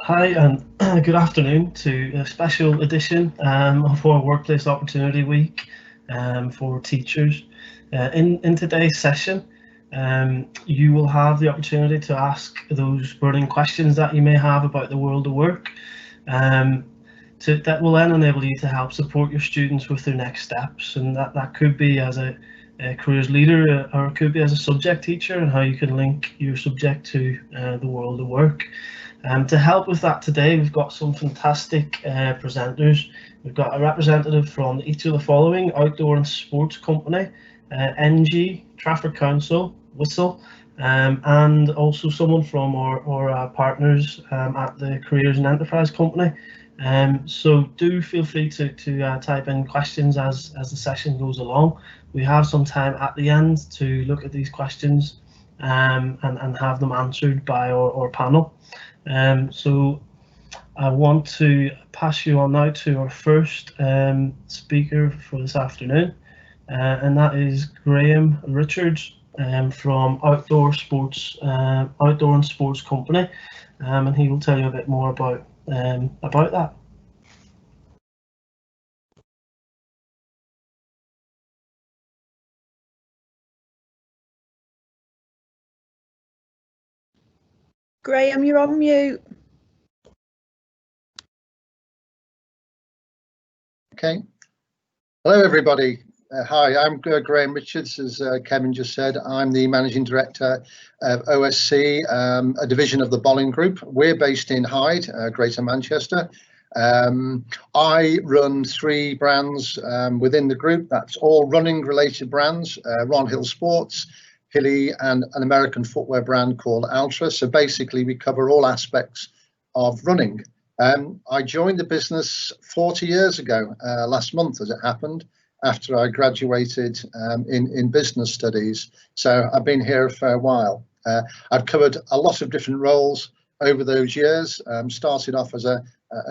Hi and good afternoon to a special edition of our Workplace Opportunity Week for teachers. In today's session, you will have the opportunity to ask those burning questions that you may have about the world of work. That will then enable you to help support your students with their next steps, and that could be as a careers leader, or it could be as a subject teacher, and how you can link your subject to the world of work. To help with that today, we've got some fantastic presenters. We've got a representative from each of the following: Outdoor and Sports Company, NG, Trafford Council, Whistle, and also someone from our partners at the Careers and Enterprise Company. So do feel free to type in questions as the session goes along. We have some time at the end to look at these questions and have them answered by our panel. So I want to pass you on now to our first speaker for this afternoon, and that is Graham Richards from Outdoor and Sports Company, and he will tell you a bit more about that. Graham, you're on mute. Okay. Hello, everybody. Hi, I'm Graham Richards, as Kevin just said. I'm the Managing Director of OSC, a division of the Bolton Group. We're based in Hyde, Greater Manchester. I run 3 brands within the group. That's all running related brands, Ron Hill Sports, Hilly, and an American footwear brand called Altra. So basically we cover all aspects of running. I joined the business 40 years ago, last month as it happened, after I graduated in business studies. So I've been here for a while. I've covered a lot of different roles over those years. Started off as a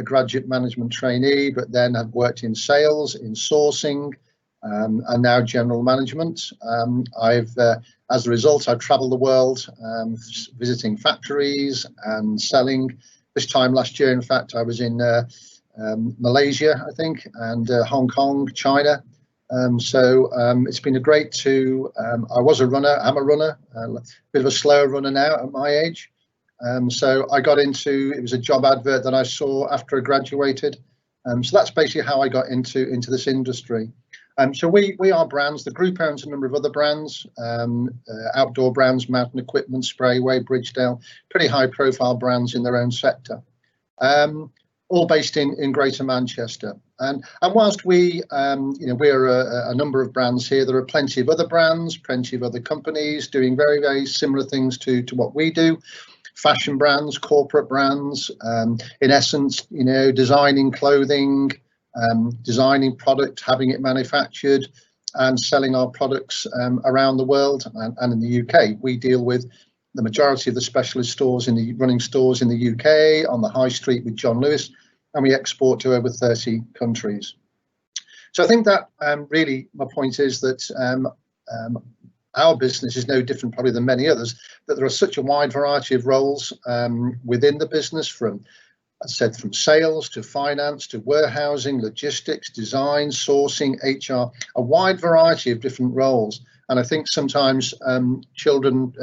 graduate management trainee, but then I've worked in sales, in sourcing, and now general management. As a result, I've traveled the world, visiting factories and selling. This time last year, in fact, I was in Malaysia, I think, and Hong Kong, China. So it's been a great I was a runner, I'm a runner, a bit of a slower runner now at my age. So I got into, it was a job advert that I saw after I graduated. So that's basically how I got into this industry. So we are brands. The group owns a number of other brands, outdoor brands, Mountain Equipment, Sprayway, Bridgedale, pretty high profile brands in their own sector, all based in Greater Manchester. And whilst we're a number of brands here, there are plenty of other brands, plenty of other companies doing very, very similar things to what we do. Fashion brands, corporate brands, in essence, designing clothing, designing product, having it manufactured, and selling our products around the world and in the UK. We deal with the majority of the specialist stores in the running stores in the UK, on the high street with John Lewis, and we export to over 30 countries. So I think that really my point is that our business is no different probably than many others, that there are such a wide variety of roles within the business, from sales to finance to warehousing, logistics, design, sourcing, HR, a wide variety of different roles. And I think sometimes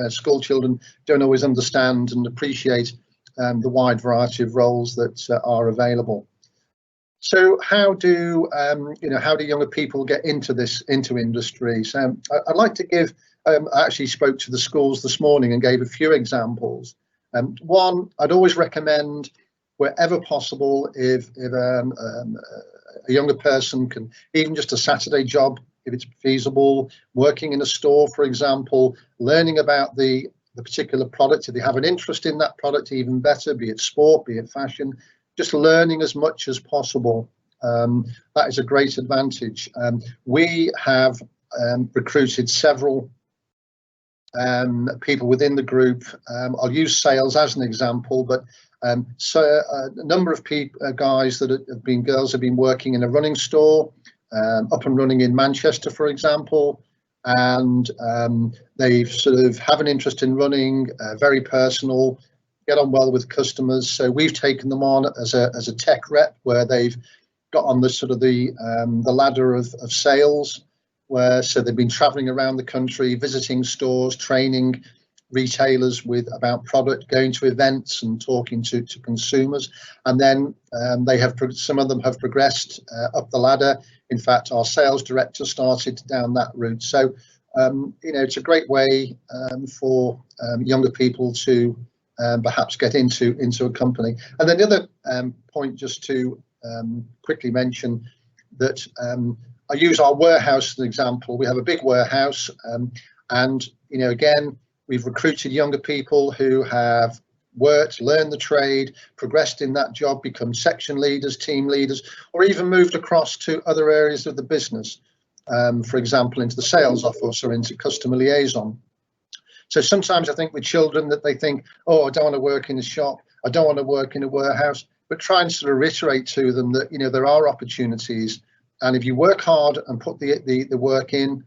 school children don't always understand and appreciate the wide variety of roles that are available. So how do younger people get into industry? So I'd like to give, I actually spoke to the schools this morning and gave a few examples. One, I'd always recommend, wherever possible, if a younger person can, even just a Saturday job, if it's feasible, working in a store, for example, learning about the particular product. If they have an interest in that product, even better, be it sport, be it fashion, just learning as much as possible. That is a great advantage. We have recruited several people within the group. I'll use sales as an example, but so a number of guys that have been girls have been working in a running store, up and running in Manchester, for example, and they sort of have an interest in running, very personal, get on well with customers. So we've taken them on as a tech rep, where they've got on the sort of the ladder of sales, so they've been traveling around the country, visiting stores, training retailers about product, going to events and talking to consumers. And then some of them have progressed up the ladder. In fact, our sales director started down that route. So it's a great way for younger people to perhaps get into a company. And then the other point, just to quickly mention, that I use our warehouse as an example. We have a big warehouse, and again, we've recruited younger people who have worked, learned the trade, progressed in that job, become section leaders, team leaders, or even moved across to other areas of the business. For example, into the sales office or into customer liaison. So sometimes I think with children that they think, oh, I don't want to work in a shop, I don't want to work in a warehouse, but try and sort of reiterate to them that there are opportunities, and if you work hard and put the work in,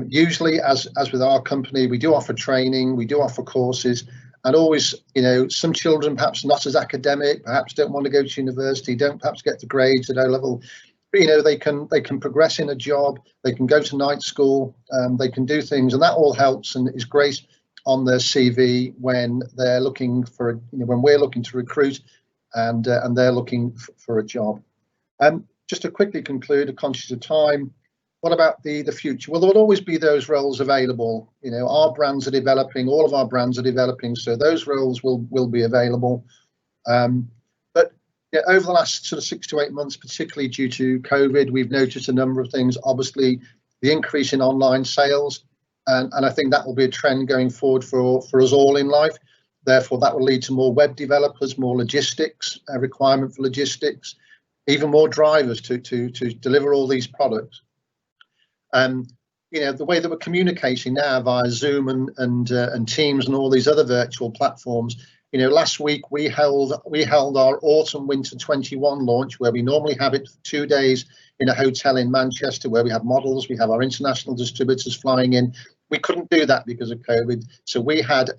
usually as with our company, we do offer training, we do offer courses, and always some children perhaps not as academic, perhaps don't want to go to university, don't perhaps get the grades at O level. But they can progress in a job, they can go to night school, they can do things, and that all helps and is great on their CV when they're looking for when we're looking to recruit and they're looking for a job. Just to quickly conclude, conscious of time, what about the future? Well, there will always be those roles available. Our brands are developing, all of our brands are developing, so those roles will be available. But over the last sort of 6 to 8 months, particularly due to COVID, we've noticed a number of things. Obviously, the increase in online sales, and I think that will be a trend going forward for us all in life. Therefore, that will lead to more web developers, more logistics, a requirement for logistics, even more drivers to deliver all these products. The way that we're communicating now via Zoom and Teams and all these other virtual platforms. Last week we held our autumn winter 21 launch, where we normally have it 2 days in a hotel in Manchester, where we have models, we have our international distributors flying in. We couldn't do that because of COVID, so we had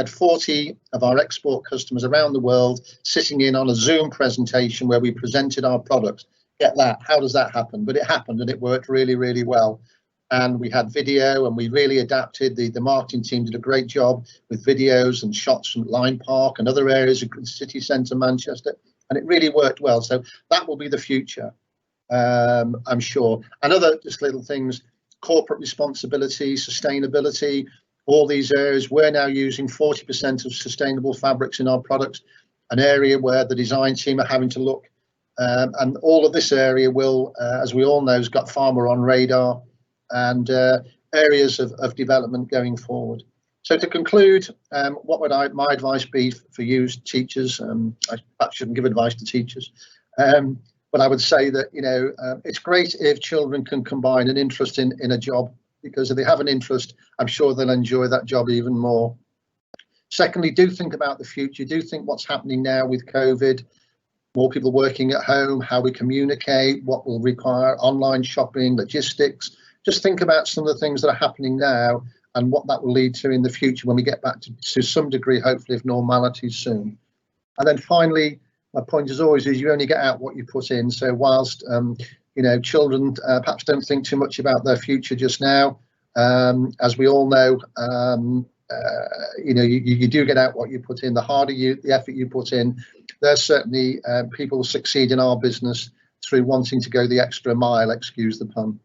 40 of our export customers around the world sitting in on a Zoom presentation where we presented our products. Get that? How does that happen? But it happened, and it worked really, really well. And we had video, and we really adapted. The marketing team did a great job with videos and shots from Lyme Park and other areas of the city centre, Manchester, and it really worked well. So that will be the future, I'm sure. And other just little things, corporate responsibility, sustainability, all these areas. We're now using 40% of sustainable fabrics in our products, an area where the design team are having to look. And all of this area will, as we all know, has got far more on radar and areas of development going forward. So to conclude, what would my advice be for you teachers? I perhaps shouldn't give advice to teachers, but I would say that it's great if children can combine an interest in a job, because if they have an interest, I'm sure they'll enjoy that job even more. Secondly, do think about the future. Do think what's happening now with COVID. More people working at home, how we communicate, what will require online shopping, logistics. Just think about some of the things that are happening now and what that will lead to in the future when we get back to some degree, hopefully, of normality soon. And then finally, my point as always is you only get out what you put in. So whilst children perhaps don't think too much about their future just now, as we all know, you do get out what you put in. The harder the effort you put in, there's certainly people succeed in our business through wanting to go the extra mile, excuse the pun.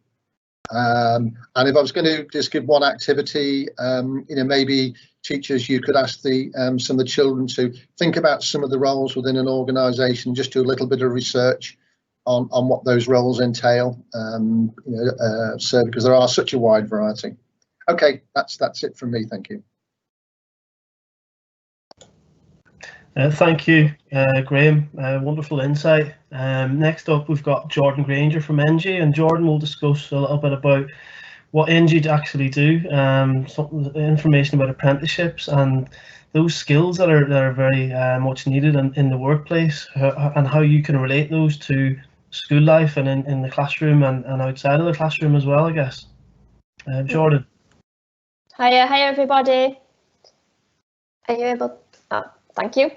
And if I was going to just give one activity, maybe teachers, you could ask some of the children to think about some of the roles within an organisation, just do a little bit of research on what those roles entail, so because there are such a wide variety. Okay, that's it from me. Thank you. Thank you, Graham. Wonderful insight. Next up, we've got Jordan Granger from NG, and Jordan will discuss a little bit about what NG actually do, some information about apprenticeships and those skills that are very much needed in the workplace, and how you can relate those to school life and in the classroom and outside of the classroom as well, I guess. Jordan. Hi everybody. Are you able? Oh, Thank you.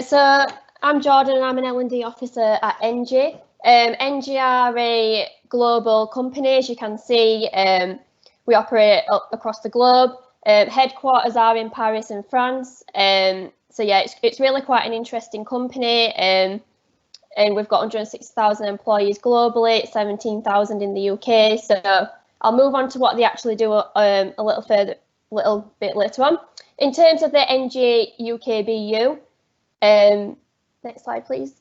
So I'm Jordan and I'm an L&D officer at NG. NG are a global company, as you can see. We operate across the globe. Headquarters are in Paris and France. So yeah, it's really quite an interesting company. And we've got 106,000 employees globally, 17,000 in the UK. So I'll move on to what they actually do a little bit later on. In terms of the NG UK BU, next slide, please.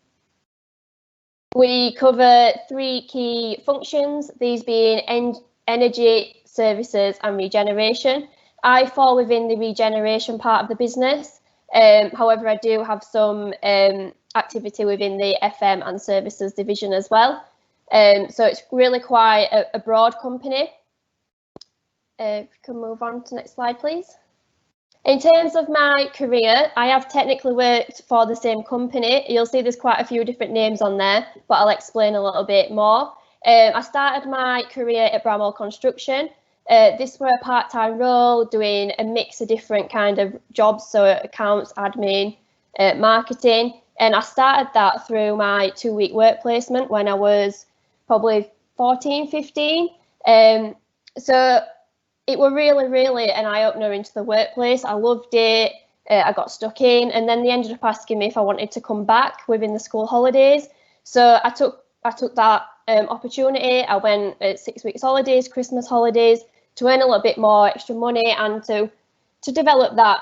We cover 3 key functions, these being energy, services and regeneration. I fall within the regeneration part of the business. However, I do have some activity within the FM and services division as well. So it's really quite a broad company. If you can move on to the next slide, please. In terms of my career, I have technically worked for the same company. You'll see there's quite a few different names on there, but I'll explain a little bit more. I started my career at Bramwell Construction. This were a part-time role doing a mix of different kind of jobs, so accounts, admin, marketing. And I started that through my 2-week work placement when I was probably 14, 15. So it were really an eye-opener into the workplace. I loved it. I got stuck in, and then they ended up asking me if I wanted to come back within the school holidays. So I took that opportunity. I went at 6 weeks holidays, Christmas holidays, to earn a little bit more extra money and to develop that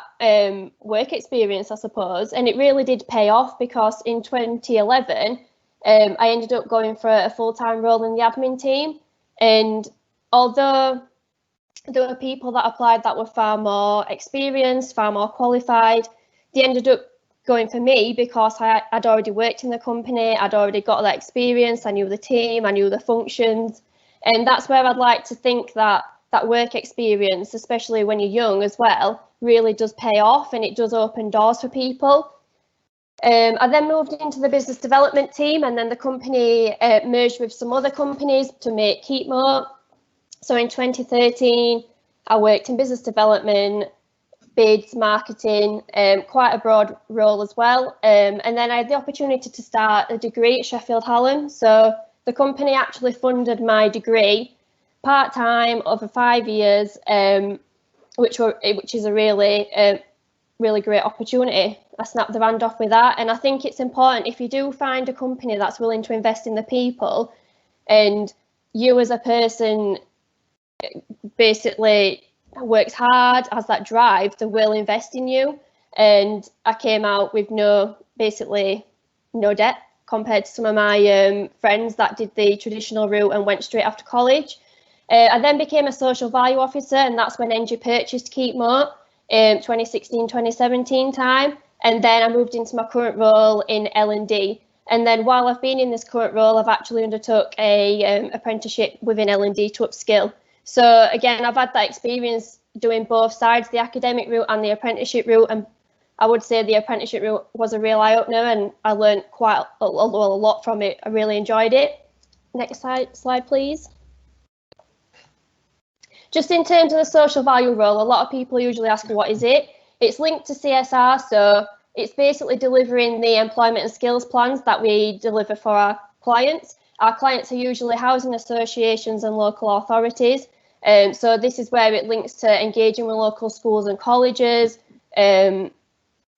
work experience, I suppose. And it really did pay off, because in 2011, I ended up going for a full-time role in the admin team. And although there were people that applied that were far more experienced, far more qualified, they ended up going for me because I'd already worked in the company, I'd already got that experience, I knew the team, I knew the functions. And that's where I'd like to think that work experience, especially when you're young as well, really does pay off, and it does open doors for people. I then moved into the business development team, and then the company merged with some other companies to make Keepmoat. So in 2013, I worked in business development, bids, marketing, quite a broad role as well. And then I had the opportunity to start a degree at Sheffield Hallam. So the company actually funded my degree part-time over 5 years, which is a really great opportunity. I snapped the hand off with that. And I think it's important, if you do find a company that's willing to invest in the people, and you as a person basically works hard, has that drive, they will invest in you. And I came out with basically no debt compared to some of my friends that did the traditional route and went straight after college. I then became a social value officer, and that's when NG purchased Keepmoat in 2016-2017 time. And then I moved into my current role in L&D. And then while I've been in this current role, I've actually undertook a apprenticeship within L&D to upskill. So again, I've had that experience doing both sides, the academic route and the apprenticeship route. And I would say the apprenticeship route was a real eye-opener, and I learned quite a lot from it. I really enjoyed it. Next slide, please. Just in terms of the social value role, a lot of people usually ask, what is it? It's linked to CSR, so it's basically delivering the employment and skills plans that we deliver for our clients. Our clients are usually housing associations and local authorities. So this is where it links to engaging with local schools and colleges,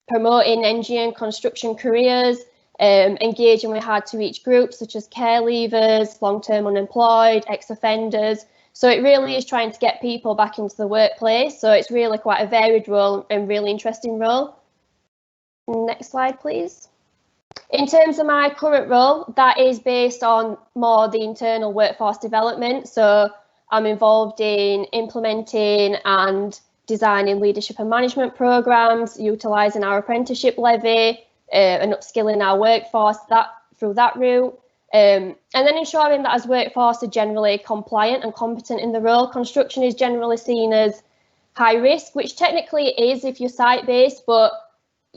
promoting engineering construction careers, engaging with hard-to-reach groups such as care leavers, long-term unemployed, ex-offenders. So it really is trying to get people back into the workplace. So it's really quite a varied role and really interesting role. Next slide, please. In terms of my current role, that is based on more the internal workforce development. So I'm involved in implementing and designing leadership and management programs, utilising our apprenticeship levy and upskilling our workforce through that route. And then ensuring that as workforce are generally compliant and competent in the role. Construction is generally seen as high risk, which technically it is if you're site-based, but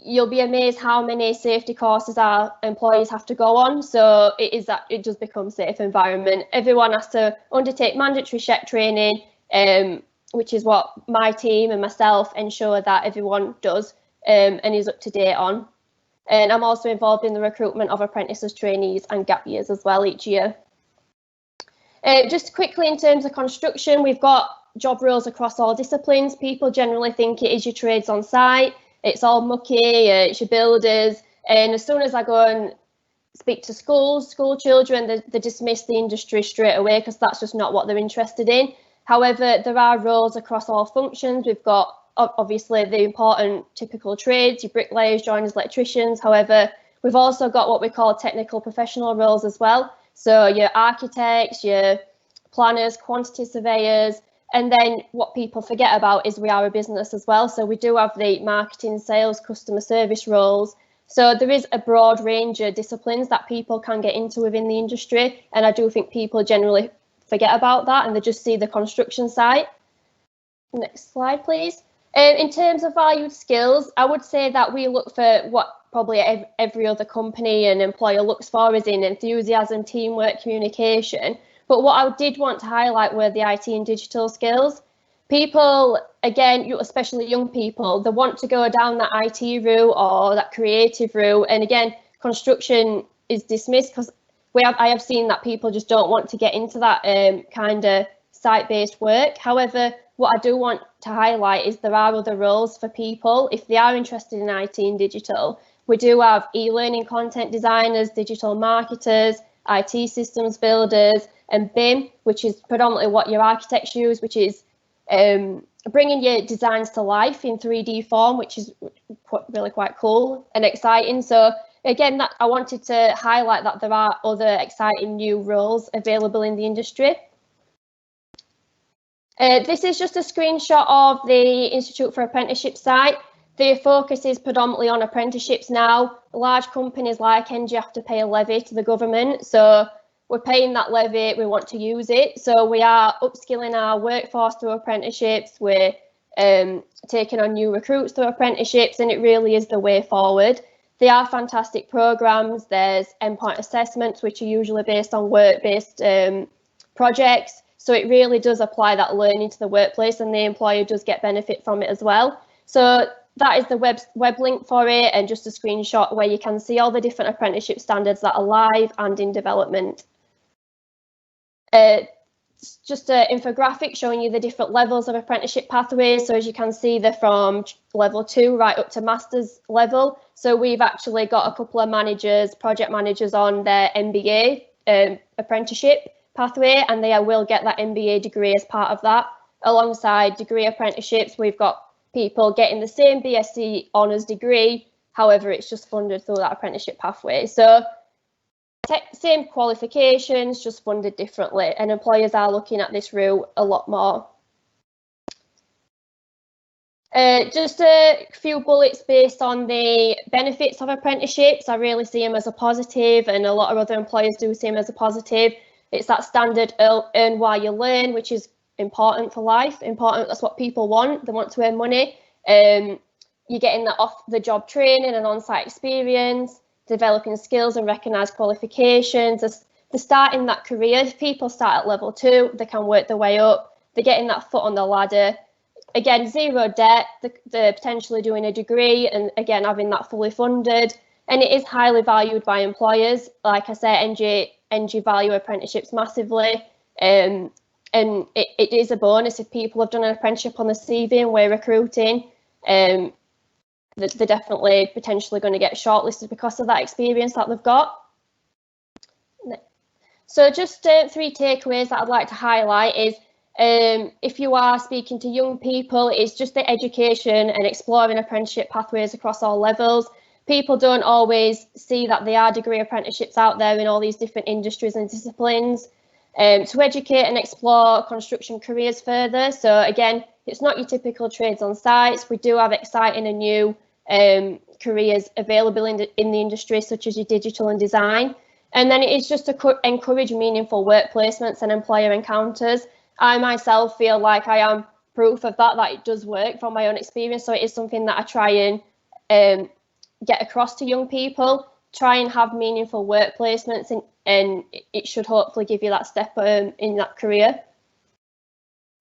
you'll be amazed how many safety courses our employees have to go on. So it does become a safe environment. Everyone has to undertake mandatory check training, which is what my team and myself ensure that everyone does and is up to date on. And I'm also involved in the recruitment of apprentices, trainees and gap years as well each year. Just quickly, in terms of construction, we've got job roles across all disciplines. People generally think it is your trades on site, it's all mucky, it's your builders, and as soon as I go and speak to school children, they dismiss the industry straight away because that's just not what they're interested in. However, there are roles across all functions. We've got obviously the important typical trades, your bricklayers, joiners, electricians. However, we've also got what we call technical professional roles as well. So your architects, your planners, quantity surveyors, and then what people forget about is we are a business as well. So we do have the marketing, sales, customer service roles. So there is a broad range of disciplines that people can get into within the industry. And I do think people generally forget about that and they just see the construction site. Next slide, please. In terms of valued skills, I would say that we look for what probably every other company and employer looks for is in enthusiasm, teamwork, communication. But what I did want to highlight were the IT and digital skills. People, again, especially young people, they want to go down that IT route or that creative route. And again, construction is dismissed because I have seen that people just don't want to get into that kind of site-based work. However, what I do want to highlight is there are other roles for people if they are interested in IT and digital. We do have e-learning content designers, digital marketers, IT systems builders, and BIM, which is predominantly what your architects use, which is bringing your designs to life in 3D form, which is really quite cool and exciting. So again, that I wanted to highlight that there are other exciting new roles available in the industry. This is just a screenshot of the Institute for Apprenticeship site. The focus is predominantly on apprenticeships now. Large companies like NG have to pay a levy to the government, so we're paying that levy, we want to use it. So we are upskilling our workforce through apprenticeships, we're taking on new recruits through apprenticeships, and it really is the way forward. They are fantastic programs. There's endpoint assessments, which are usually based on work-based projects. So it really does apply that learning to the workplace, and the employer does get benefit from it as well. So that is the web link for it, and just a screenshot where you can see all the different apprenticeship standards that are live and in development. Just an infographic showing you the different levels of apprenticeship pathways. So as you can see, they're from level 2 right up to master's level. So we've actually got a couple of managers, project managers on their MBA apprenticeship pathway, and they will get that MBA degree as part of that. Alongside degree apprenticeships, we've got people getting the same BSc honours degree, however it's just funded through that apprenticeship pathway. So same qualifications, just funded differently, and employers are looking at this route a lot more. Just a few bullets based on the benefits of apprenticeships. I really see them as a positive, and a lot of other employers do see them as a positive. It's that standard earn while you learn, which is important for life. That's what people want. They want to earn money. You're getting that off-the-job training and on-site experience, developing skills and recognised qualifications. They're starting that career. If people start at level 2, they can work their way up. They're getting that foot on the ladder. Again, zero debt. They're potentially doing a degree, and again, having that fully funded. And it is highly valued by employers. Like I said, NG value apprenticeships massively. And it is a bonus if people have done an apprenticeship on the CV and we're recruiting. They're definitely potentially going to get shortlisted because of that experience that they've got. So just 3 takeaways that I'd like to highlight is if you are speaking to young people, it's just the education and exploring apprenticeship pathways across all levels. People don't always see that there are degree apprenticeships out there in all these different industries and disciplines. To educate and explore construction careers further. So again, it's not your typical trades on sites. We do have exciting and new careers available in the industry, such as your digital and design. And then it is just to encourage meaningful work placements and employer encounters. I myself feel like I am proof of that it does work from my own experience. So it is something that I try and get across to young people. Try and have meaningful work placements, and it should hopefully give you that step in that career.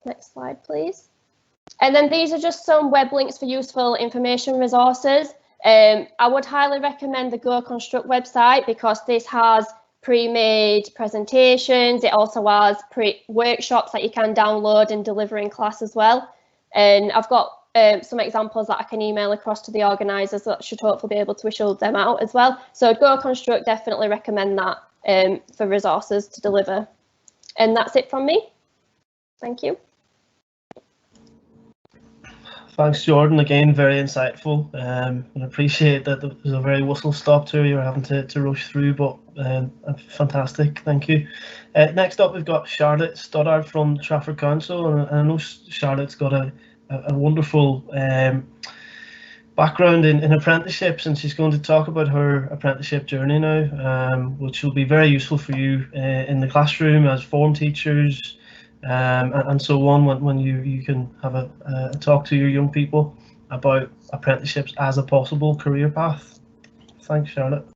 Next slide, please. And then these are just some web links for useful information resources. I would highly recommend the Go Construct website because this has pre-made presentations. It also has workshops that you can download and deliver in class as well. And I've got some examples that I can email across to the organisers that should hopefully be able to issue them out as well. So Go Construct, definitely recommend that for resources to deliver. And that's it from me. Thank you. Thanks, Jordan. Again, very insightful. And I appreciate that there was a very whistle-stop tour you were having to rush through, but fantastic. Thank you. Next up, we've got Charlotte Stoddard from Trafford Council, and I know Charlotte's got a wonderful background in apprenticeships, and she's going to talk about her apprenticeship journey now, which will be very useful for you in the classroom as form teachers, and so on, when you can have a talk to your young people about apprenticeships as a possible career path. Thanks, Charlotte.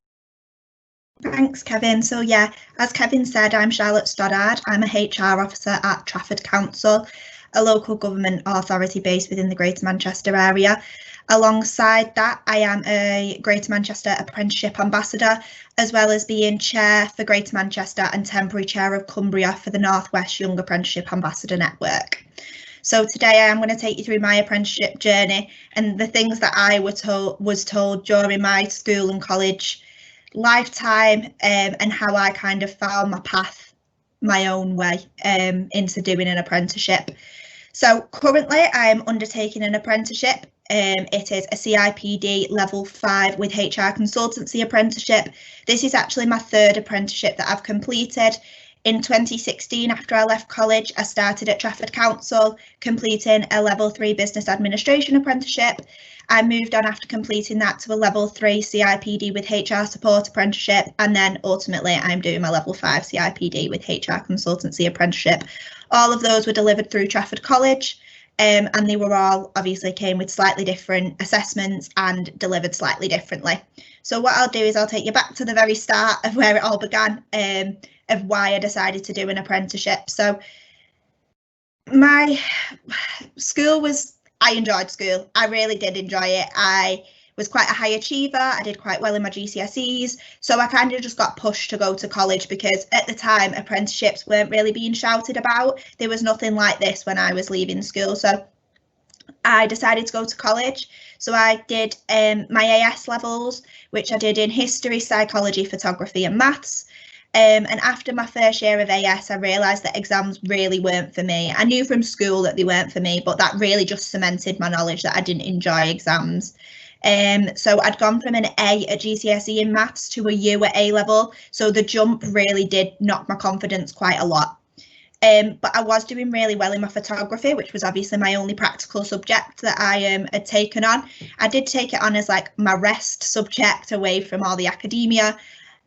Thanks, Kevin. So yeah, as Kevin said, I'm Charlotte Stoddard. I'm a HR officer at Trafford Council, a local government authority based within the Greater Manchester area. Alongside that, I am a Greater Manchester Apprenticeship Ambassador, as well as being Chair for Greater Manchester and Temporary Chair of Cumbria for the North West Young Apprenticeship Ambassador Network. So today I am going to take you through my apprenticeship journey and the things that I was told during my school and college lifetime, and how I kind of found my path my own way into doing an apprenticeship. So currently I am undertaking an apprenticeship. It is a CIPD level 5 with HR consultancy apprenticeship. This is actually my third apprenticeship that I've completed. In 2016, after I left college, I started at Trafford Council, completing a level 3 business administration apprenticeship. I moved on after completing that to a level 3 CIPD with HR support apprenticeship, and then ultimately I'm doing my level 5 CIPD with HR consultancy apprenticeship. All of those were delivered through Trafford College, and they were all obviously came with slightly different assessments and delivered slightly differently. So what I'll do is I'll take you back to the very start of where it all began, of why I decided to do an apprenticeship. So my school I enjoyed school. I really did enjoy it. I was quite a high achiever. I did quite well in my GCSEs. So I kind of just got pushed to go to college because at the time apprenticeships weren't really being shouted about. There was nothing like this when I was leaving school. So I decided to go to college. So I did my AS levels, which I did in history, psychology, photography and maths. And after my first year of AS, I realised that exams really weren't for me. I knew from school that they weren't for me, but that really just cemented my knowledge that I didn't enjoy exams. So I'd gone from an A at GCSE in maths to a U at A level. So the jump really did knock my confidence quite a lot. But I was doing really well in my photography, which was obviously my only practical subject that I had taken on. I did take it on as like my rest subject away from all the academia,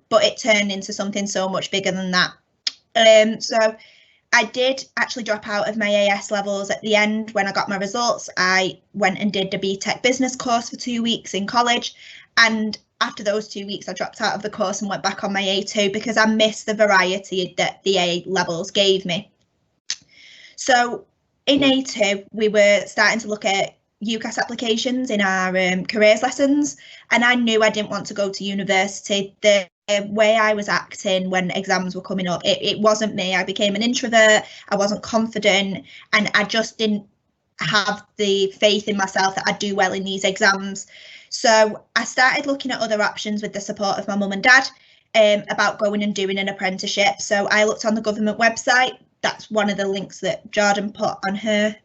but it turned into something so much bigger than that. So I did actually drop out of my AS levels at the end. When I got my results, I went and did the BTEC business course for 2 weeks in college. And after those 2 weeks, I dropped out of the course and went back on my A2 because I missed the variety that the A levels gave me. So in A2, we were starting to look at UCAS applications in our careers lessons, and I knew I didn't want to go to university. The way I was acting when exams were coming up, it wasn't me. I became an introvert, I wasn't confident, and I just didn't have the faith in myself that I'd do well in these exams. So I started looking at other options with the support of my mum and dad about going and doing an apprenticeship. So I looked on the government website. That's one of the links that Jordan put on her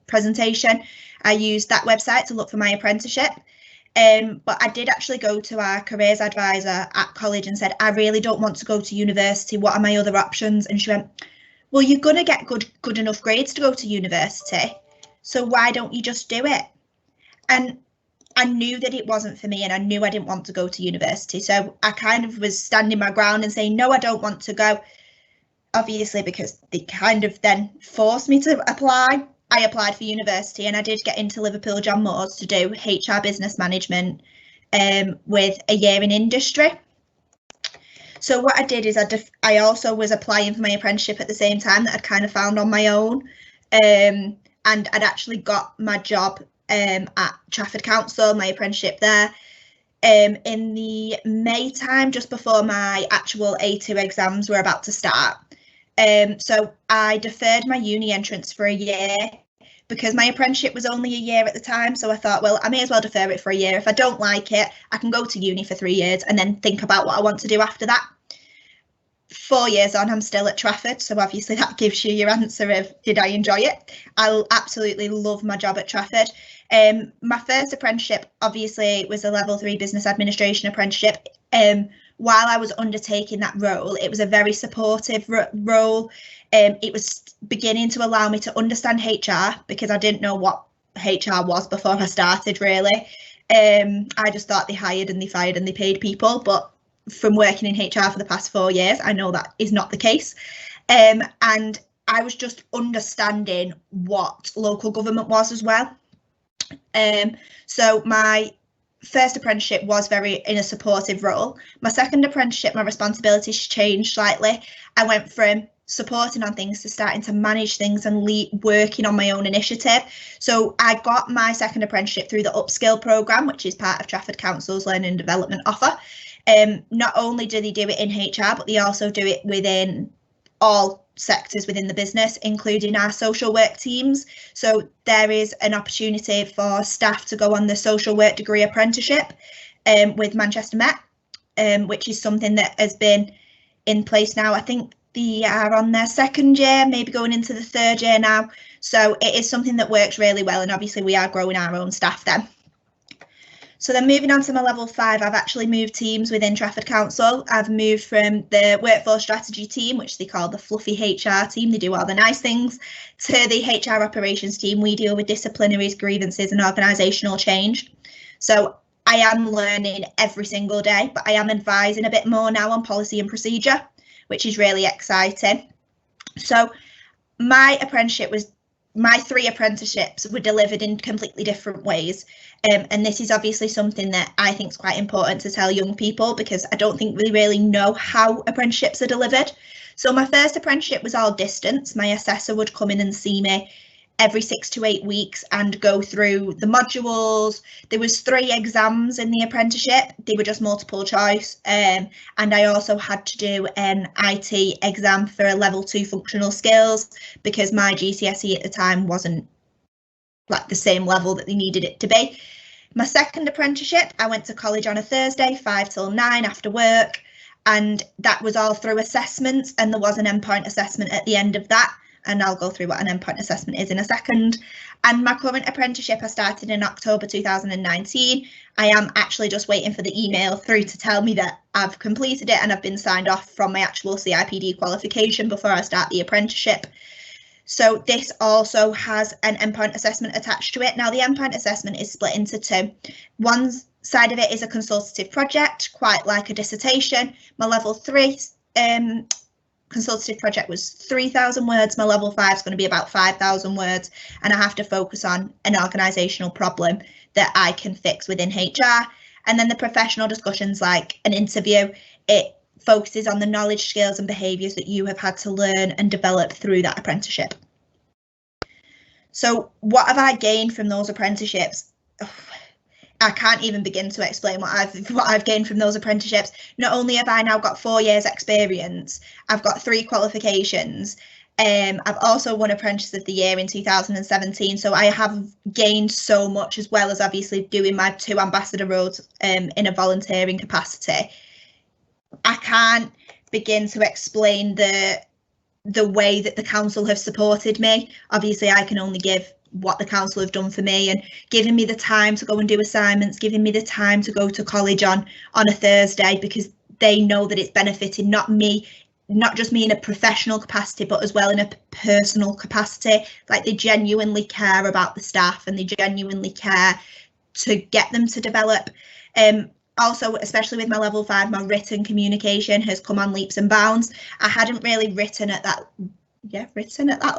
presentation. I used that website to look for my apprenticeship. But I did actually go to our careers advisor at college and said, I really don't want to go to university. What are my other options? And she went, well, you're going to get good enough grades to go to university. So why don't you just do it? And I knew that it wasn't for me, and I knew I didn't want to go to university. So I kind of was standing my ground and saying, no, I don't want to go. Obviously, because they kind of then forced me to apply. I applied for university and I did get into Liverpool John Moores to do HR business management with a year in industry. So what I did is I also was applying for my apprenticeship at the same time that I'd kind of found on my own. and I'd actually got my job at Trafford Council, my apprenticeship there, in the May time, just before my actual A2 exams were about to start. So I deferred my uni entrance for a year because my apprenticeship was only a year at the time. So I thought, well, I may as well defer it for a year. If I don't like it, I can go to uni for 3 years and then think about what I want to do after that. 4 years on, I'm still at Trafford. So obviously that gives you your answer of, did I enjoy it? I absolutely love my job at Trafford. My first apprenticeship obviously was a level 3 business administration apprenticeship. While I was undertaking that role, it was a very supportive role. It was beginning to allow me to understand HR because I didn't know what HR was before I started, really. I just thought they hired and they fired and they paid people, but from working in HR for the past 4 years, I know that is not the case. And I was just understanding what local government was as well. So my first apprenticeship was very in a supportive role. My second apprenticeship, my responsibilities changed slightly. I went from supporting on things to starting to manage things and working on my own initiative. So I got my second apprenticeship through the upskill programme, which is part of Trafford Council's learning and development offer. Not only do they do it in HR, but they also do it within all sectors within the business, including our social work teams. So there is an opportunity for staff to go on the social work degree apprenticeship with Manchester Met, which is something that has been in place now. I think they are on their 2nd year, maybe going into the 3rd year now. So it is something that works really well, and obviously we are growing our own staff then. So then moving on to my level 5, I've actually moved teams within Trafford Council. I've moved from the workforce strategy team, which they call the fluffy HR team, they do all the nice things, to the HR operations team. We deal with disciplinaries, grievances and organisational change. So I am learning every single day, but I am advising a bit more now on policy and procedure, which is really exciting. So my 3 apprenticeships were delivered in completely different ways. And this is obviously something that I think is quite important to tell young people, because I don't think we really know how apprenticeships are delivered. So my first apprenticeship was all distance. My assessor would come in and see me every 6 to 8 weeks and go through the modules. There was 3 exams in the apprenticeship. They were just multiple choice. And I also had to do an IT exam for a level 2 functional skills, because my GCSE at the time wasn't like the same level that they needed it to be. My second apprenticeship, I went to college on a Thursday, 5 till 9 after work. And that was all through assessments, and there was an endpoint assessment at the end of that. And I'll go through what an endpoint assessment is in a second. And my current apprenticeship, I started in October 2019. I am actually just waiting for the email through to tell me that I've completed it and I've been signed off from my actual CIPD qualification before I start the apprenticeship. So this also has an endpoint assessment attached to it. Now the endpoint assessment is split into 2. One side of it is a consultative project, quite like a dissertation. My level 3 consultative project was 3,000 words. My level 5 is going to be about 5,000 words, and I have to focus on an organisational problem that I can fix within HR. And then the professional discussions, like an interview, it focuses on the knowledge, skills and behaviours that you have had to learn and develop through that apprenticeship. So what have I gained from those apprenticeships? I can't even begin to explain what I've gained from those apprenticeships. Not only have I now got 4 years experience, I've got 3 qualifications. I've also won Apprentice of the Year in 2017. So I have gained so much, as well as obviously doing my 2 ambassador roles in a volunteering capacity. I can't begin to explain the way that the council have supported me. Obviously, I can only give what the council have done for me, and giving me the time to go and do assignments, giving me the time to go to college on a Thursday, because they know that it's benefiting not just me in a professional capacity, but as well in a personal capacity. Like, they genuinely care about the staff and they genuinely care to get them to develop. Also, especially with my level 5, my written communication has come on leaps and bounds. I hadn't really written at that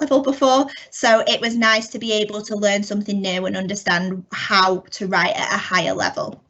level before, so it was nice to be able to learn something new and understand how to write at a higher level.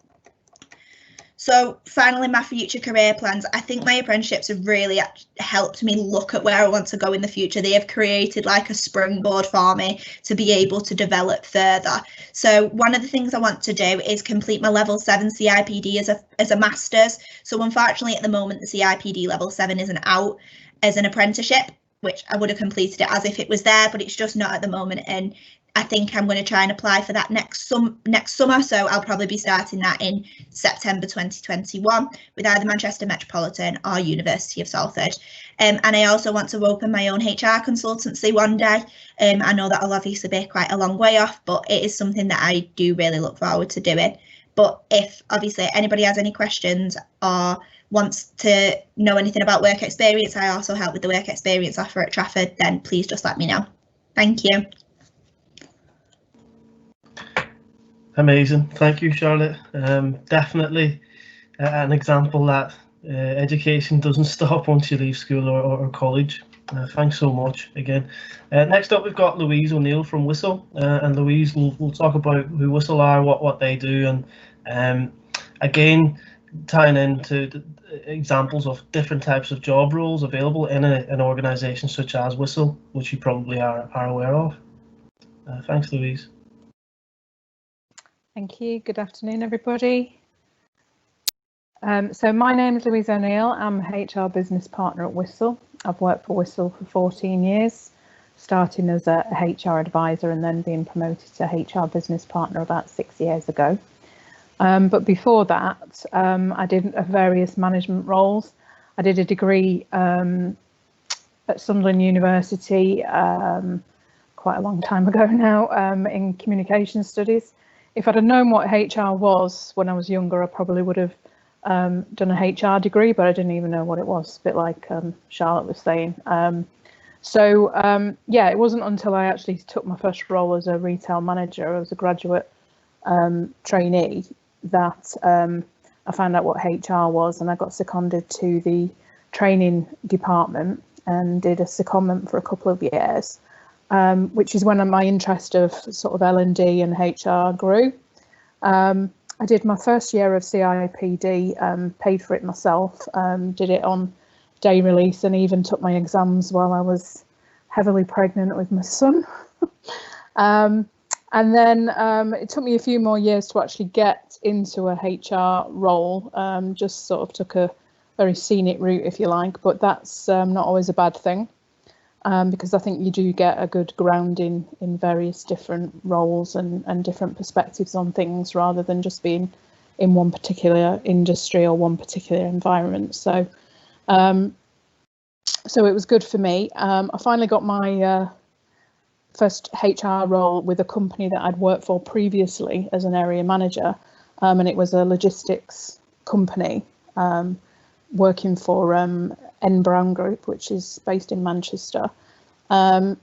So finally, my future career plans. I think my apprenticeships have really helped me look at where I want to go in the future. They have created like a springboard for me to be able to develop further. So one of the things I want to do is complete my level 7 CIPD as a master's. So unfortunately at the moment the CIPD level 7 isn't out as an apprenticeship, which I would have completed it as if it was there, but it's just not at the moment. And I think I'm going to try and apply for that next summer, so I'll probably be starting that in September 2021 with either Manchester Metropolitan or University of Salford. And I also want to open my own HR consultancy one day. I know that'll obviously be quite a long way off, but it is something that I do really look forward to doing. But if obviously anybody has any questions or wants to know anything about work experience, I also help with the work experience offer at Trafford, then please just let me know. Thank you. Amazing, thank you, Charlotte. Definitely an example that education doesn't stop once you leave school or college. Thanks so much again. Next up, we've got Louise O'Neill from Whistle, and Louise will talk about who Whistle are, what they do, and again, tying into examples of different types of job roles available in an organisation such as Whistle, which you probably are aware of. Thanks, Louise. Thank you. Good afternoon, everybody. So my name is Louise O'Neill. I'm HR business partner at Whistle. I've worked for Whistle for 14 years, starting as a HR advisor and then being promoted to HR business partner about 6 years ago. But before that, I did various management roles. I did a degree at Sunderland University quite a long time ago now in communication studies. If I'd have known what HR was when I was younger, I probably would have done a HR degree, but I didn't even know what it was, a bit like Charlotte was saying. Yeah, it wasn't until I actually took my first role as a retail manager, as a graduate trainee, that I found out what HR was, and I got seconded to the training department and did a secondment for a couple of years. Which is when my interest of sort of L&D and HR grew. I did my first year of CIPD, paid for it myself, did it on day release, and even took my exams while I was heavily pregnant with my son. And then it took me a few more years to actually get into a HR role, just sort of took a very scenic route, if you like, but that's not always a bad thing. Because I think you do get a good grounding in various different roles and different perspectives on things, rather than just being in one particular industry or one particular environment. So so it was good for me. I finally got my first HR role with a company that I'd worked for previously as an area manager, and it was a logistics company working for N Brown Group, which is based in Manchester. And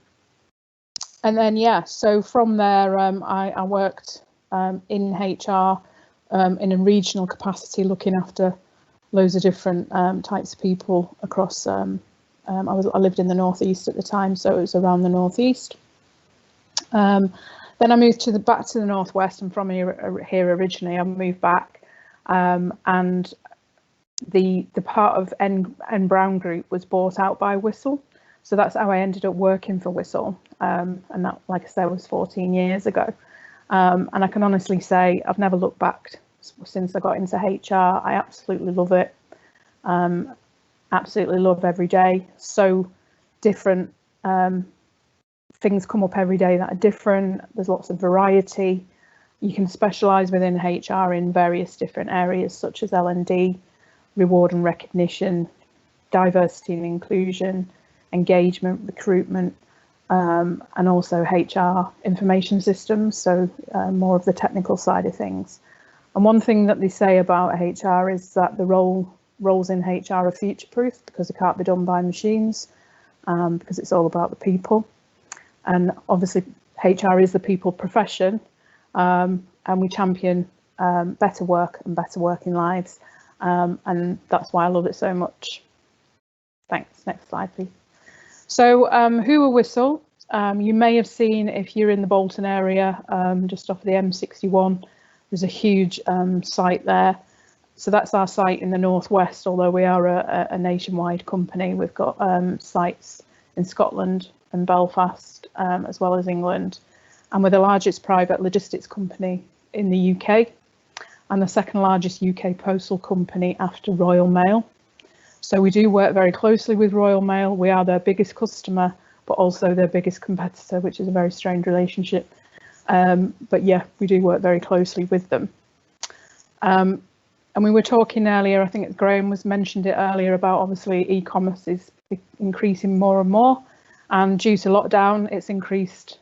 then, yeah, so from there, I worked in HR in a regional capacity, looking after loads of different types of people across. I lived in the northeast at the time, so it was around the northeast. Then I moved back to the northwest, and from here originally. I moved back, and the part of N Brown Group was bought out by Whistle, so that's how I ended up working for Whistle, and that, like I said, was 14 years ago. And I can honestly say I've never looked back since I got into HR. I absolutely love it. Absolutely love every day. So different things come up every day that are different. There's lots of variety. You can specialise within HR in various different areas, such as L&D, reward and recognition, diversity and inclusion, engagement, recruitment, and also HR information systems, so more of the technical side of things. And one thing that they say about HR is that the roles in HR are future-proof, because they can't be done by machines, because it's all about the people. And obviously HR is the people profession, and we champion better work and better working lives. And that's why I love it so much. Thanks. Next slide, please. So who are Whistle? You may have seen, if you're in the Bolton area, just off the M61, there's a huge site there. So that's our site in the northwest, although we are a nationwide company. We've got sites in Scotland and Belfast, as well as England. And we're the largest private logistics company in the UK and the second largest UK postal company after Royal Mail. So we do work very closely with Royal Mail. We are their biggest customer, but also their biggest competitor, which is a very strange relationship. But yeah, we do work very closely with them. And we were talking earlier, I think Graham mentioned it earlier, about obviously e-commerce is increasing more and more, and due to lockdown it's increased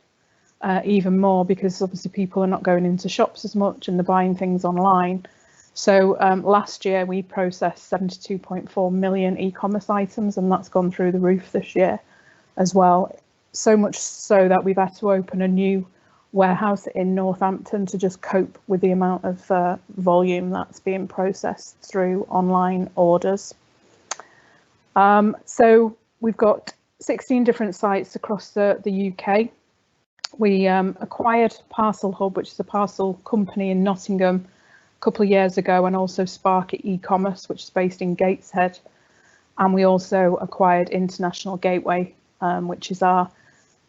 even more, because obviously people are not going into shops as much and they're buying things online. So last year we processed 72.4 million e-commerce items, and that's gone through the roof this year as well. So much so that we've had to open a new warehouse in Northampton to just cope with the amount of volume that's being processed through online orders. So we've got 16 different sites across the UK. We acquired Parcel Hub, which is a parcel company in Nottingham, a couple of years ago, and also Spark e-commerce, which is based in Gateshead. And we also acquired International Gateway, which is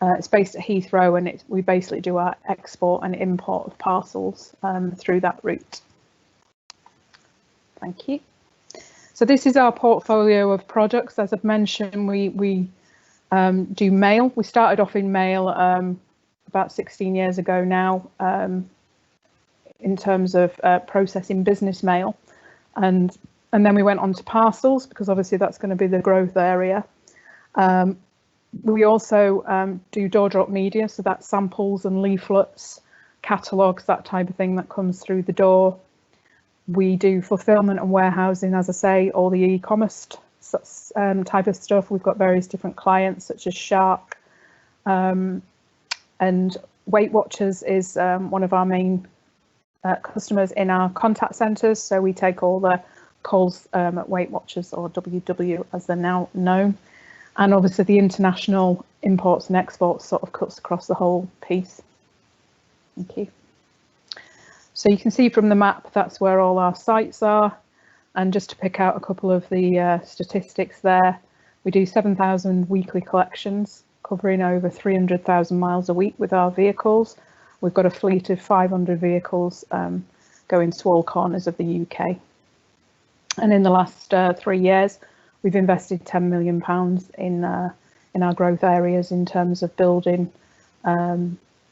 it's based at Heathrow, and we basically do our export and import of parcels through that route. Thank you. So this is our portfolio of products. As I've mentioned, we do mail. We started off in mail about 16 years ago now, in terms of processing business mail, and then we went on to parcels, because obviously that's going to be the growth area. We also do door drop media, so that's samples and leaflets, catalogues, that type of thing that comes through the door. We do fulfillment and warehousing, as I say, all the e-commerce type of stuff. We've got various different clients such as Shark, and Weight Watchers is one of our main customers in our contact centres. So we take all the calls at Weight Watchers, or WW as they're now known. And obviously the international imports and exports sort of cuts across the whole piece. Thank you. So you can see from the map, that's where all our sites are. And just to pick out a couple of the statistics there, we do 7,000 weekly collections, covering over 300,000 miles a week with our vehicles. We've got a fleet of 500 vehicles going to all corners of the UK. And in the last 3 years, we've invested £10 million in our growth areas in terms of building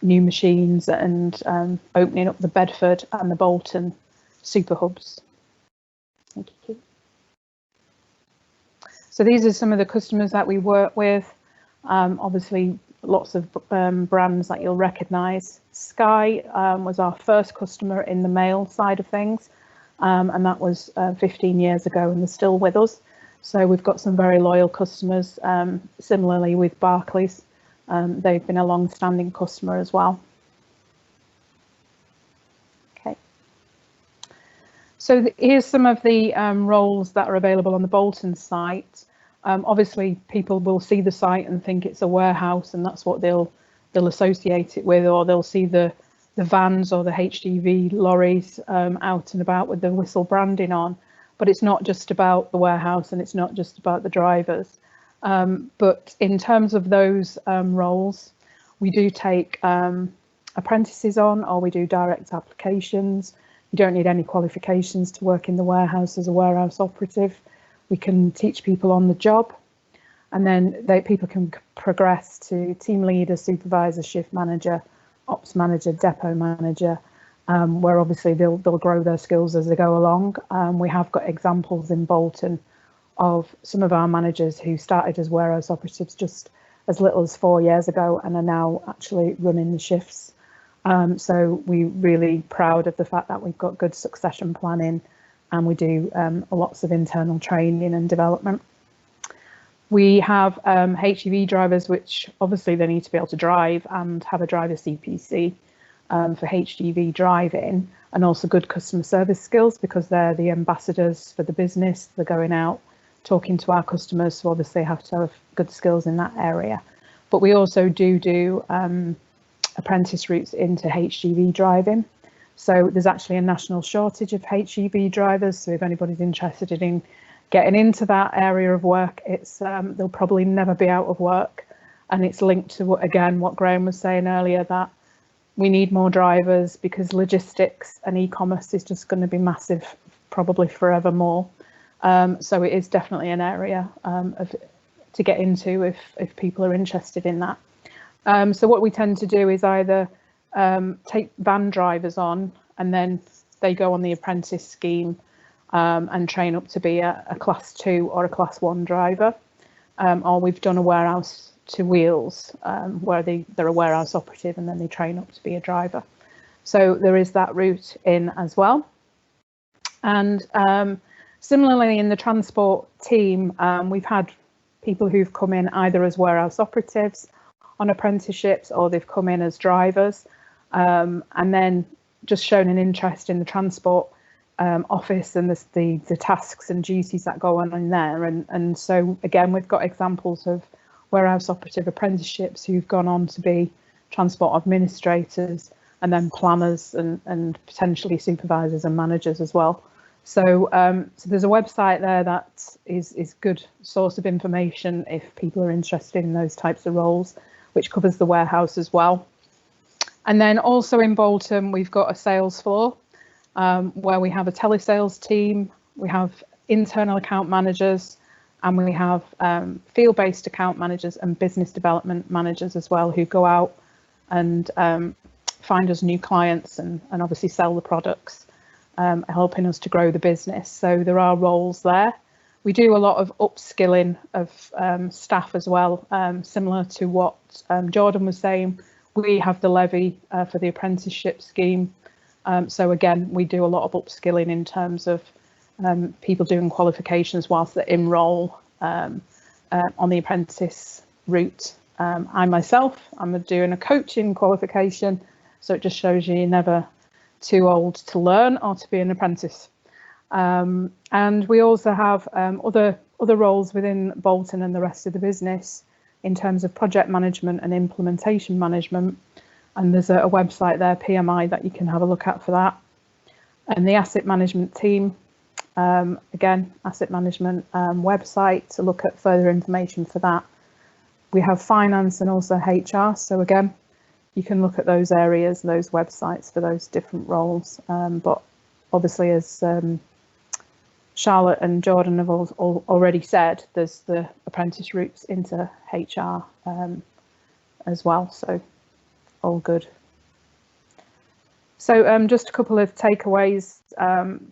new machines and opening up the Bedford and the Bolton super hubs. Thank you. So these are some of the customers that we work with. Obviously, lots of brands that you'll recognise. Sky was our first customer in the mail side of things, and that was 15 years ago, and they're still with us. So we've got some very loyal customers. Similarly with Barclays, they've been a long-standing customer as well. Okay. So here's some of the roles that are available on the Bolton site. Obviously, people will see the site and think it's a warehouse, and that's what they'll associate it with, or they'll see the vans or the HGV lorries out and about with the Whistle branding on. But it's not just about the warehouse, and it's not just about the drivers. But in terms of those roles, we do take apprentices on, or we do direct applications. You don't need any qualifications to work in the warehouse as a warehouse operative. We can teach people on the job, and then people can progress to team leader, supervisor, shift manager, ops manager, depot manager, where obviously they'll grow their skills as they go along. We have got examples in Bolton of some of our managers who started as warehouse operatives just as little as 4 years ago and are now actually running the shifts. So we're really proud of the fact that we've got good succession planning, and we do lots of internal training and development. We have HGV drivers, which obviously they need to be able to drive and have a driver CPC for HGV driving, and also good customer service skills, because they're the ambassadors for the business. They're going out talking to our customers, so obviously they have to have good skills in that area. But we also do apprentice routes into HGV driving. So there's actually a national shortage of HGV drivers. So if anybody's interested in getting into that area of work, it's they'll probably never be out of work. And it's linked to what Graham was saying earlier, that we need more drivers because logistics and e-commerce is just going to be massive, probably forevermore. So it is definitely an area to get into if people are interested in that. So what we tend to do is either take van drivers on, and then they go on the apprentice scheme and train up to be a class 2 or a class 1 driver. Or we've done a warehouse to wheels where they're a warehouse operative and then they train up to be a driver. So there is that route in as well. And similarly in the transport team, we've had people who've come in either as warehouse operatives on apprenticeships, or they've come in as drivers and then just shown an interest in the transport office and the tasks and duties that go on in there. And so again, we've got examples of warehouse operative apprenticeships who've gone on to be transport administrators and then planners and potentially supervisors and managers as well. So so there's a website there that is good source of information if people are interested in those types of roles, which covers the warehouse as well. And then also in Bolton, we've got a sales floor where we have a telesales team, we have internal account managers, and we have field-based account managers and business development managers as well, who go out and find us new clients and obviously sell the products, helping us to grow the business. So there are roles there. We do a lot of upskilling of staff as well, similar to what Jordan was saying. We have the levy for the apprenticeship scheme. So again, we do a lot of upskilling in terms of people doing qualifications whilst they're in role on the apprentice route. I myself, I'm doing a coaching qualification, so it just shows you're never too old to learn or to be an apprentice. And we also have other roles within Bolton and the rest of the business in terms of project management and implementation management. And there's a website there, PMI, that you can have a look at for that. And the asset management team, again, asset management website to look at further information for that. We have finance and also HR. So again, you can look at those areas, those websites for those different roles. But obviously, as Charlotte and Jordan have already said, there's the apprentice routes into HR as well. So all good. So just a couple of takeaways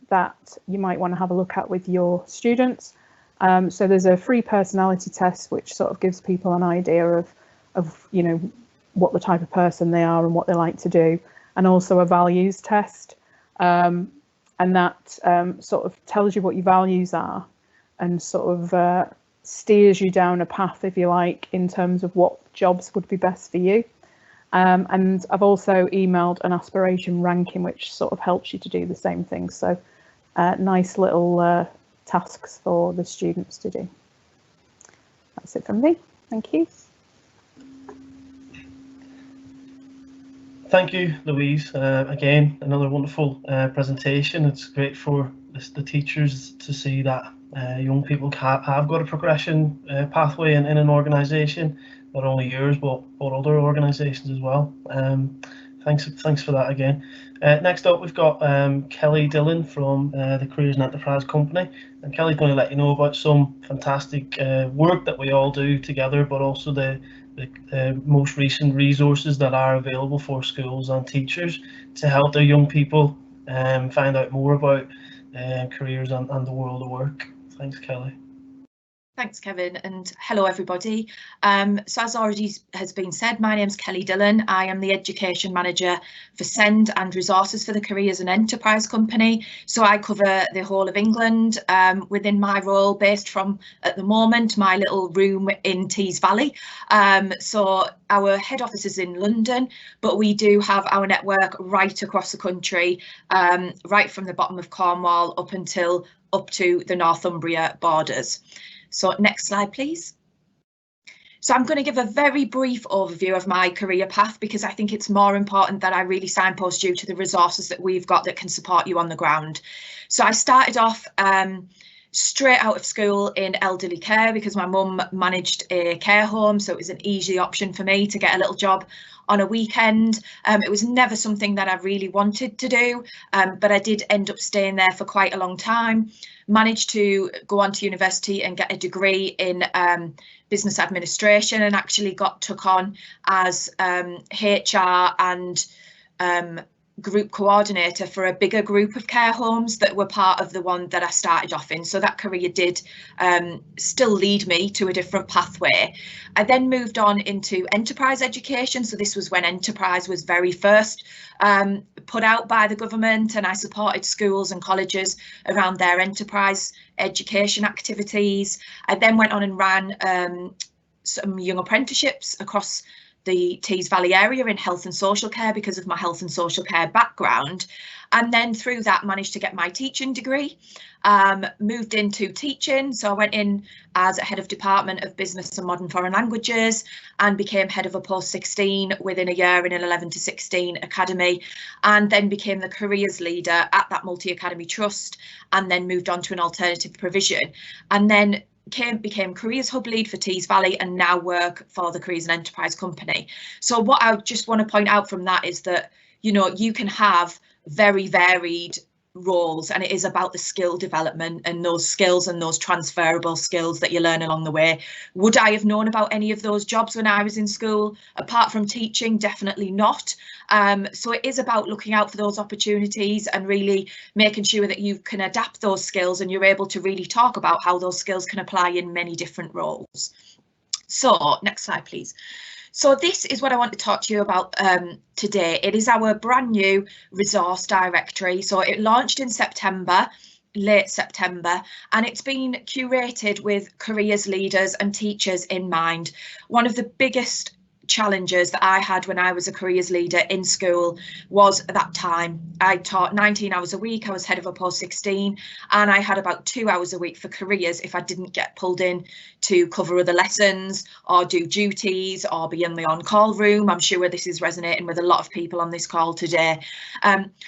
that you might want to have a look at with your students. So there's a free personality test, which sort of gives people an idea of you know, what the type of person they are and what they like to do, and also a values test. And that sort of tells you what your values are and sort of steers you down a path, if you like, in terms of what jobs would be best for you. And I've also emailed an aspiration ranking, which sort of helps you to do the same thing. So nice little tasks for the students to do. That's it from me. Thank you. Thank you, Louise. Again, another wonderful presentation. It's great for the teachers to see that young people have got a progression pathway in an organisation, not only yours, but other organisations as well. Thanks for that again. Next up, we've got Kelly Dillon from the Careers and Enterprise Company. And Kelly's going to let you know about some fantastic work that we all do together, but also the most recent resources that are available for schools and teachers to help their young people find out more about careers and the world of work. Thanks, Kelly. Thanks, Kevin, and hello everybody. So as already has been said, my name's Kelly Dillon. I am the Education Manager for SEND and Resources for the Careers and Enterprise Company. So I cover the whole of England within my role, based from, at the moment, my little room in Tees Valley. So our head office is in London, but we do have our network right across the country, right from the bottom of Cornwall up to the Northumbria borders. So next slide, please. So I'm going to give a very brief overview of my career path, because I think it's more important that I really signpost you to the resources that we've got that can support you on the ground. So I started off straight out of school in elderly care, because my mum managed a care home, so it was an easy option for me to get a little job on a weekend. It was never something that I really wanted to do, but I did end up staying there for quite a long time. Managed to go on to university and get a degree in business administration, and actually got took on as HR and group coordinator for a bigger group of care homes that were part of the one that I started off in. So that career did still lead me to a different pathway. I then moved on into enterprise education. So this was when enterprise was very first put out by the government, and I supported schools and colleges around their enterprise education activities. I then went on and ran some young apprenticeships across the Tees Valley area in health and social care, because of my health and social care background, and then through that managed to get my teaching degree. Moved into teaching, so I went in as a head of department of business and modern foreign languages, and became head of a post 16 within a year in an 11 to 16 academy, and then became the careers leader at that multi-academy trust, and then moved on to an alternative provision, and then became careers hub lead for Tees Valley, and now work for the Careers and Enterprise Company. So what I just want to point out from that is that, you know, you can have very varied roles, and it is about the skill development and those skills and those transferable skills that you learn along the way. Would I have known about any of those jobs when I was in school? Apart from teaching, definitely not. So it is about looking out for those opportunities and really making sure that you can adapt those skills, and you're able to really talk about how those skills can apply in many different roles. So next slide, please. So this is what I want to talk to you about today. It is our brand new resource directory. So it launched in September, late September, and it's been curated with careers leaders and teachers in mind. One of the biggest challenges that I had when I was a careers leader in school was that time. I taught 19 hours a week. I was head of a post 16, and I had about 2 hours a week for careers if I didn't get pulled in to cover other lessons or do duties or be in the on-call room. I'm sure this is resonating with a lot of people on this call today.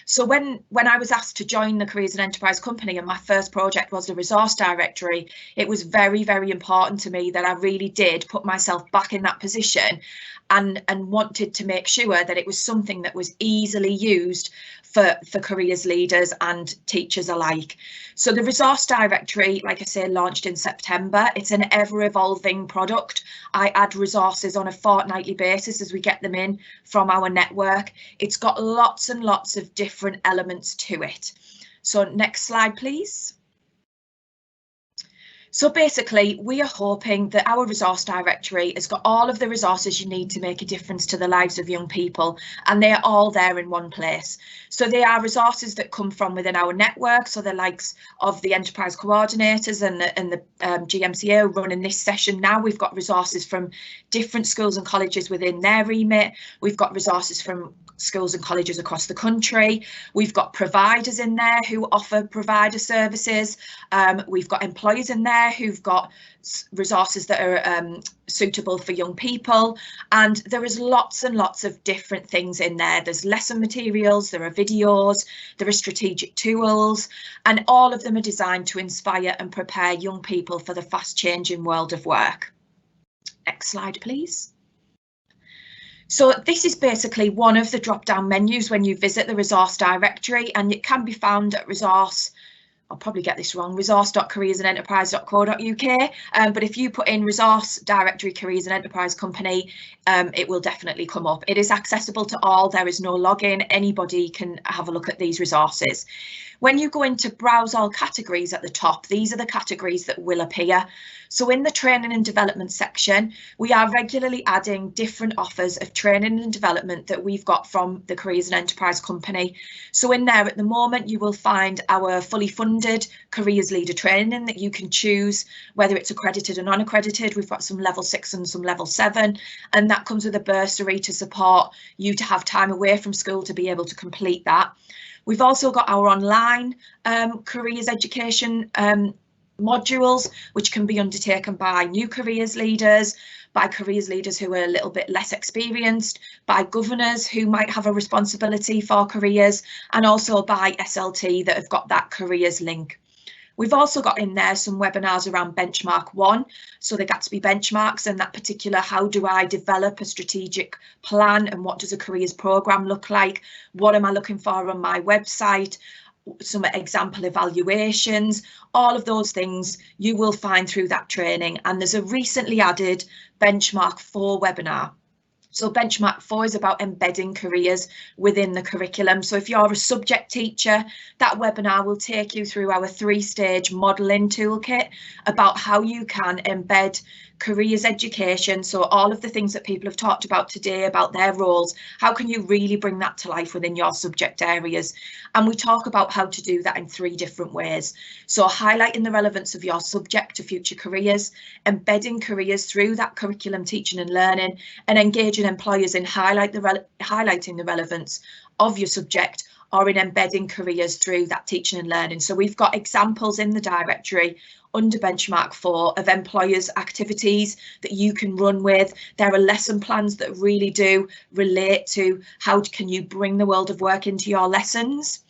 So when I was asked to join the Careers and Enterprise Company, and my first project was the resource directory, it was very, very important to me that I really did put myself back in that position, and wanted to make sure that it was something that was easily used for careers leaders and teachers alike. So the resource directory, like I say, launched in September. It's an ever-evolving product. I add resources on a fortnightly basis as we get them in from our network. It's got lots and lots of different elements to it. So next slide, please. So basically, we are hoping that our resource directory has got all of the resources you need to make a difference to the lives of young people, and they are all there in one place. So they are resources that come from within our network, so the likes of the enterprise coordinators and the GMCO running this session now. We've got resources from different schools and colleges within their remit. We've got resources from schools and colleges across the country. We've got providers in there who offer provider services. We've got employers in there who've got resources that are suitable for young people, and there is lots and lots of different things in there. There's lesson materials, there are videos, there are strategic tools, and all of them are designed to inspire and prepare young people for the fast changing world of work. Next slide, please. So this is basically one of the drop-down menus when you visit the resource directory, and it can be found at I'll probably get this wrong, resource.careersandenterprise.co.uk, but if you put in resource directory careers and enterprise company, it will definitely come up. It is accessible to all. There is no login. Anybody can have a look at these resources. When you go into browse all categories at the top, these are the categories that will appear. So in the training and development section, we are regularly adding different offers of training and development that we've got from the Careers and Enterprise Company. So in there at the moment, you will find our fully funded careers leader training that you can choose whether it's accredited or non-accredited. We've got some level 6 and some level 7, and that comes with a bursary to support you to have time away from school to be able to complete that. We've also got our online careers education modules, which can be undertaken by new careers leaders, by careers leaders who are a little bit less experienced, by governors who might have a responsibility for careers, and also by SLT that have got that careers link. We've also got in there some webinars around Benchmark 1, so the Gatsby benchmarks and that particular how do I develop a strategic plan and what does a careers programme look like, what am I looking for on my website, some example evaluations, all of those things you will find through that training. And there's a recently added Benchmark 4 webinar. So Benchmark 4 is about embedding careers within the curriculum. So if you're a subject teacher, that webinar will take you through our 3-stage modelling toolkit about how you can embed careers education. So all of the things that people have talked about today about their roles, how can you really bring that to life within your subject areas? And we talk about how to do that in 3 different ways. So highlighting the relevance of your subject to future careers, embedding careers through that curriculum teaching and learning, and engaging employers in highlighting the relevance of your subject, or in embedding careers through that teaching and learning. So we've got examples in the directory under Benchmark 4 of employers' activities that you can run with. There are lesson plans that really do relate to how can you bring the world of work into your lessons.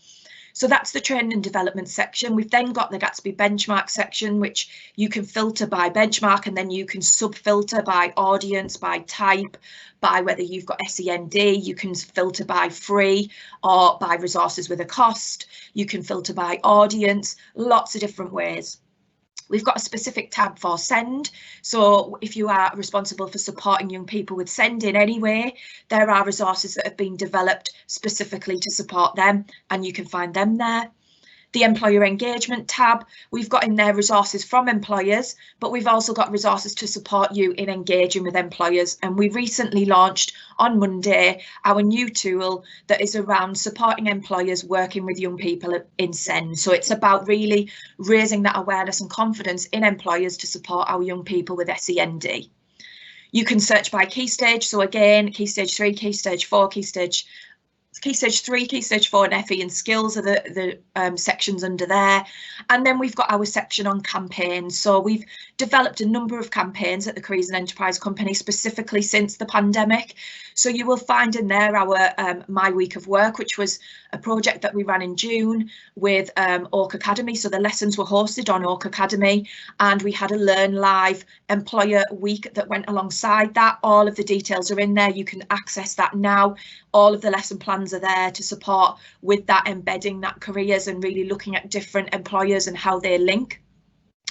So that's the training and development section. We've then got the Gatsby benchmark section, which you can filter by benchmark, and then you can sub-filter by audience, by type, by whether you've got SEND. You can filter by free or by resources with a cost. You can filter by audience, lots of different ways. We've got a specific tab for SEND. So if you are responsible for supporting young people with SEND in any way, there are resources that have been developed specifically to support them, and you can find them there. The employer engagement tab, we've got in there resources from employers, but we've also got resources to support you in engaging with employers. And we recently launched on Monday our new tool that is around supporting employers working with young people in SEND. So it's about really raising that awareness and confidence in employers to support our young people with SEND. You can search by key stage. So again, key stage 3, key stage 4, key stage 3, key stage 4 and FE and skills are the sections under there. And then we've got our section on campaigns. So we've developed a number of campaigns at the Careers and Enterprise Company specifically since the pandemic. So you will find in there our My Week of Work, which was a project that we ran in June with Oak Academy. So the lessons were hosted on Oak Academy, and we had a Learn Live Employer Week that went alongside that. All of the details are in there. You can access that now. All of the lesson plans are there to support with that, embedding that careers and really looking at different employers and how they link.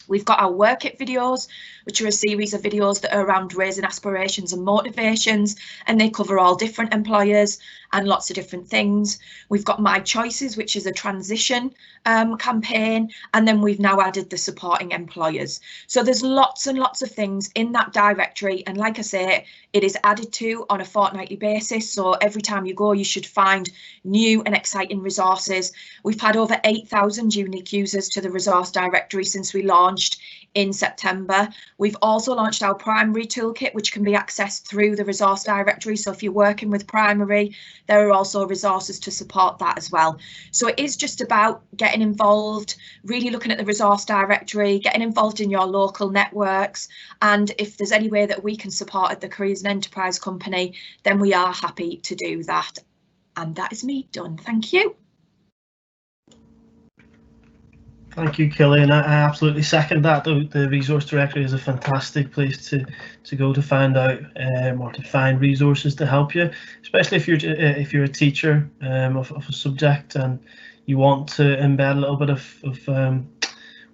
We've got our Work It videos, which are a series of videos that are around raising aspirations and motivations, and they cover all different employers and lots of different things. We've got My Choices, which is a transition campaign, and then we've now added the supporting employers. So there's lots and lots of things in that directory, and like I say, it is added to on a fortnightly basis. So every time you go, you should find new and exciting resources. We've had over 8,000 unique users to the resource directory since we launched in September. We've also launched our primary toolkit, which can be accessed through the resource directory. So if you're working with primary, there are also resources to support that as well. So it is just about getting involved, really looking at the resource directory, getting involved in your local networks. And if there's any way that we can support at the Careers and Enterprise Company, then we are happy to do that. And that is me done. Thank you. Thank you, Kelly, and I absolutely second that. The resource directory is a fantastic place to go to find out or to find resources to help you, especially if you're a teacher of a subject and you want to embed a little bit of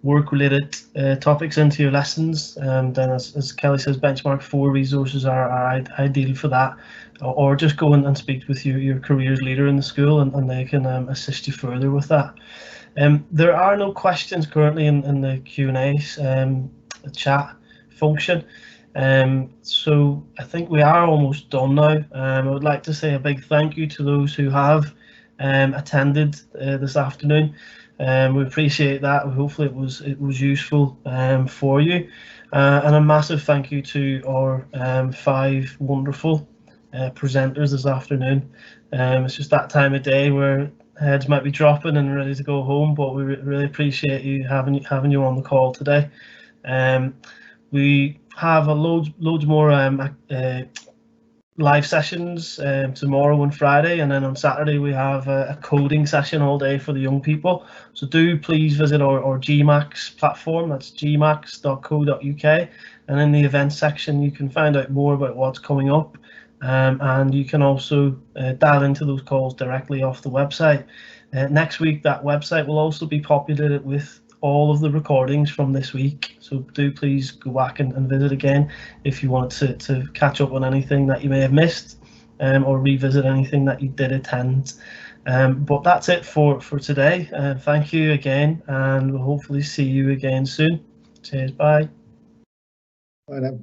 work-related topics into your lessons. Then, as Kelly says, Benchmark 4 resources are ideal for that. Or just go and speak with your careers leader in the school, and they can assist you further with that. There are no questions currently in the Q&A chat function, so I think we are almost done now. I would like to say a big thank you to those who have attended this afternoon. We appreciate that. Hopefully it was useful for you, and a massive thank you to our 5 wonderful presenters this afternoon. It's just that time of day where heads might be dropping and ready to go home, but we really appreciate you having you on the call today. We have loads more live sessions tomorrow and Friday, and then on Saturday we have a coding session all day for the young people. So do please visit our GMAX platform. That's gmax.co.uk, and in the events section you can find out more about what's coming up, and you can also dial into those calls directly off the website. Next week that website will also be populated with all of the recordings from this week, so do please go back and visit again if you want to catch up on anything that you may have missed, or revisit anything that you did attend. But that's it for today. Thank you again, and we'll hopefully see you again soon. Cheers, bye. Bye now.